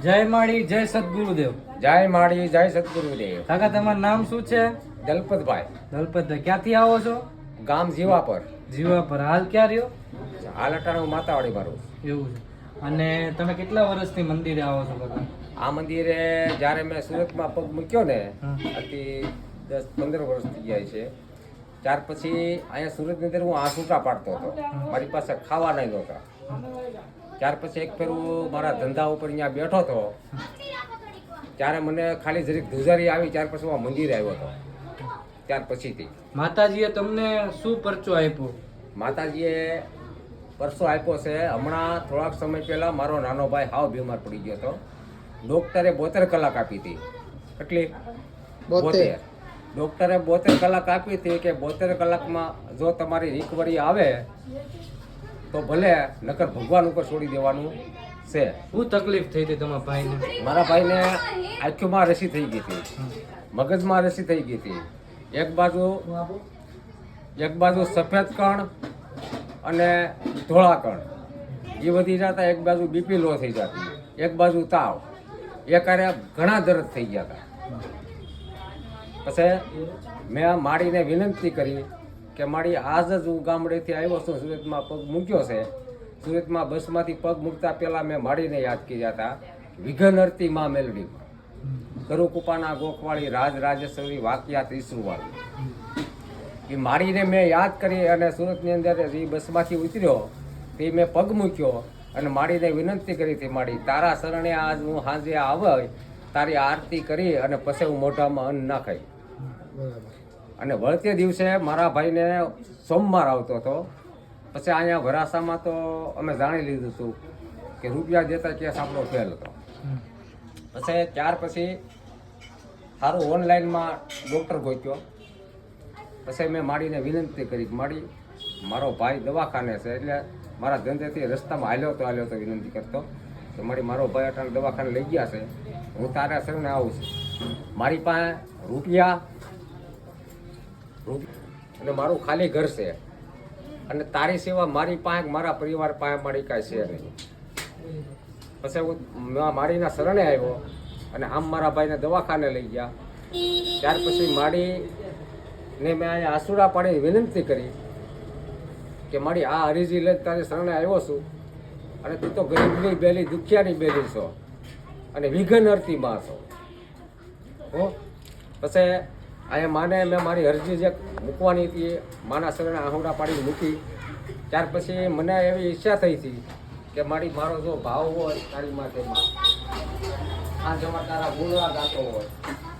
જય માળી જય સદગુરુદેવ. જય માળી જય સદગુરુદેવ. કાકા તમારું નામ શું છે? દલપતભાઈ. દલપતભાઈ, ક્યાંથી આવો છો? ગામ જીવાપર. જીવાપર. હાલ ક્યાં રહ્યો? હાલ અટાણે હું માતાવાડી મારું. એવું છે. અને તમે કેટલા વર્ષથી મંદિરે આવો છો કાકા? આ મંદિરે જ્યારે મેં સુરતમાં પગ મૂક્યો ને આથી 10-15 વર્ષ થઈ ગયા છે. ત્યાર પછી અહીંયા સુરતની અંદર હું આસૂટા પાડતો હતો. મારી પાસે ખાવાના નહોતા. ત્યાર પછી એક ફેર હું મારા ધંધા ઉપર અહીંયા બેઠો હતો ત્યારે મને ખાલી જરીક ધુજારી આવી. ત્યાર પછી હું મંદિરે આવ્યો હતો. ત્યાર પછીથી માતાજીએ તમને શું પરચો આપ્યો? માતાજીએ પરસો આપ્યો છે. હમણાં થોડાક સમય પહેલાં મારો નાનો ભાઈ હાવ બીમાર પડી ગયો હતો. ડૉક્ટરે 72 કલાક આપી હતી. કેટલી? 72. ડૉક્ટરે 72 કલાક આપી હતી કે 72 કલાકમાં જો તમારી રિકવરી આવે તો ભલે, નકર ભગવાન ઉપર છોડી દેવાનું છે. શું તકલીફ થઈ હતી તમારા ભાઈને? મારા ભાઈને આંખોમાં રસી થઈ ગઈ હતી, મગજમાં રસી થઈ ગઈ હતી. એક બાજુ સફેદ કણ અને ધોળા કણ એ વધી જતા, એક બાજુ બીપી લો થઈ જતી, એક બાજુ તાવ, એ કારે ઘણા દર્દ થઈ ગયા હતા. પછી મેં માડીને વિનંતી કરી કે માડી આજ જ હું ગામડેથી આવ્યો છું, સુરતમાં પગ મૂક્યો છે. સુરતમાં બસમાંથી પગ મૂકતા પહેલાં મેં માડીને યાદ કર્યા હતા. વિઘનહર્તી માં મેલડીમાં, ગરુકુપાના ગોખવાળી, રાજ રાજેશ્વરી, વાકિયા ત્રિશુવાળી, એ માડીને મેં યાદ કરી અને સુરતની અંદર એ બસમાંથી ઉતર્યો તે મેં પગ મૂક્યો અને માડીને વિનંતી કરી હતી, માડી તારા શરણે આજ હું સાંજે આવે તારી આરતી કરી અને પછી હું મોઢામાં અન્ન ના ખાઈ. અને વળતે દિવસે મારા ભાઈને સોમવાર આવતો હતો. પછી અહીંયા વરાસામાં તો અમે જાણી લીધું હતું કે રૂપિયા દેતા કેસ આપણો ફેલ હતો. પછી ત્યાર પછી સારું ઓનલાઈનમાં ડૉક્ટર ગોત્યો. પછી મેં માડીને વિનંતી કરી, માડી મારો ભાઈ દવાખાને છે, એટલે મારા ધંધેથી રસ્તામાં હાલ્યો તો વિનંતી કરતો કે મારી મારો ભાઈ અટાણે દવાખાને લઈ ગયા છે, હું તારા શરણે આવું છું. મારી પાસે રૂપિયા અને મારું ખાલી ઘર છે અને તારી સેવા મારી પાસે, મારા પરિવાર પાસે મારી કાંઈ છે નહીં. પછી હું માડીના શરણે આવ્યો અને આમ મારા ભાઈને દવાખાને લઈ ગયા. ત્યાર પછી માડીને મેં અહીંયા આસુડા પાડીને વિનંતી કરી કે માડી આ હરીજી લઈ તારી શરણે આવ્યો છું અને તું તો ગરીબની બેલી, દુખિયાની બેલી છો અને વિઘનહર્તી માં છો. પછી અહીંયા માને મેં મારી અરજી જે મૂકવાની હતી માના શરણે આહુડા પાડીને મૂકી. ત્યાર પછી મને એવી ઈચ્છા થઈ હતી કે મારી મારો જો ભાવ હોય તારી માટેમાં, આ જવા તારા ગુણવા ગાતો હોય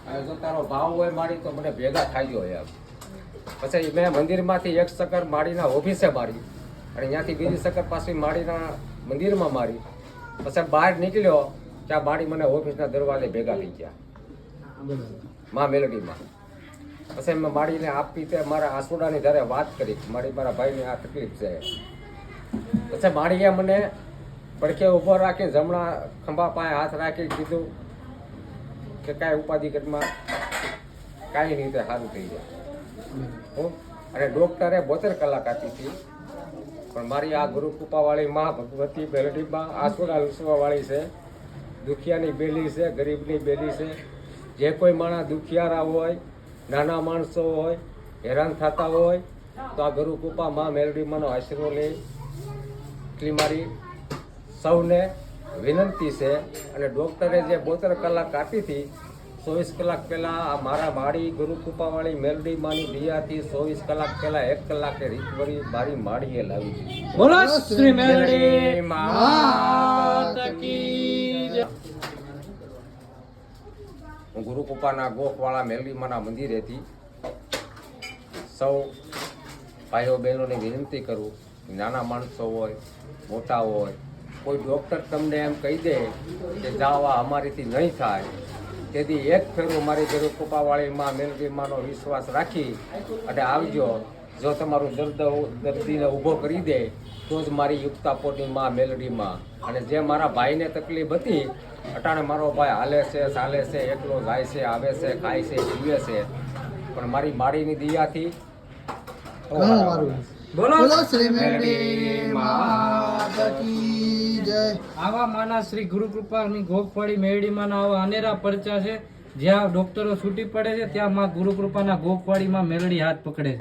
અને જો તારો ભાવ હોય મારી તો મને ભેગા થાય હોય એમ. પછી મેં મંદિરમાંથી એક ચક્કર માડીના ઓફિસે મારી અને ત્યાંથી બીજી ચક્કર પાછી માડીના મંદિરમાં મારી. પછી બહાર નીકળ્યો ત્યાં માડી મને ઓફિસના દરવાજે ભેગા થઈ ગયા માં મેલડીમાં. પછી મેં માડીને આપી તે મારા આસુડાની જ્યારે વાત કરી, મારી મારા ભાઈને આ તકલીફ છે. પછી માડીએ મને પડખે ઊભો રાખી જમણા ખંભા પાસે હાથ રાખી કીધું કે કાંઈ ઉપાધિકરમાં કાંઈ નહીં, તો સારું થઈ જાય. અને ડૉક્ટરે 72 કલાક આપી હતી. પણ મારી આ ગુરુકૃપાવાળી માં ભગવતી મેલડીમાં આસુડા લૂસવાવાળી છે, દુખિયાની બેલી છે, ગરીબની બેલી છે. જે કોઈ માણસ દુખિયારા હોય, નાના માણસો હોય, હેરાન થતા હોય તો આ ગુરુકૃપા માં મેલડીમાંનો આશરો લે. એટલી મારી સૌને વિનંતી છે. અને ડૉક્ટરે જે 72 કલાક આપી હતી, 24 કલાક પહેલાં આ મારા માડી ગુરુકૃપાવાળી મેલડીમાંની દયાથી 24 કલાક પહેલાં 1 કલાકે રિકવરી મારી માડીએ લાવી હતી. બોલો શ્રી મેલડી માત કી જય. હું ગુરુકૃપાના ગોખવાળા મેલડીમાંના મંદિરેથી સૌ ભાઈઓ બહેનોને વિનંતી કરું, નાના માણસો હોય, મોટા હોય, કોઈ ડૉક્ટર તમને એમ કહી દે કે જાઓ આ અમારીથી નહીં થાય, તેથી એક ફેરું મારી ગુરુકૃપાવાળી માં મેલડીમાંનો વિશ્વાસ રાખી અને આવજો. જો તમારું દર્દીને ઊભો કરી દે તો જ મારી યુક્તાપોરની માં મેલડીમાં. અને જે મારા ભાઈને તકલીફ હતી, અટાણે મારો ભાઈ હાલે છે, ચાલે છે, એકલો જાય છે, આવે છે, ખાય છે, જીવે છે, પણ મારી માડીની દયાથી બોલો શ્રી મેલડી માત કી જય. જય. આવા માના શ્રી ગુરુકૃપાની ગોખવાડી મેરડીમાંના આવા અનેરા પરચા છે. જ્યાં ડોક્ટરો છૂટી પડે છે ત્યાં માં ગુરુકૃપાના ગોખવાડીમાં મેલડી હાથ પકડે છે.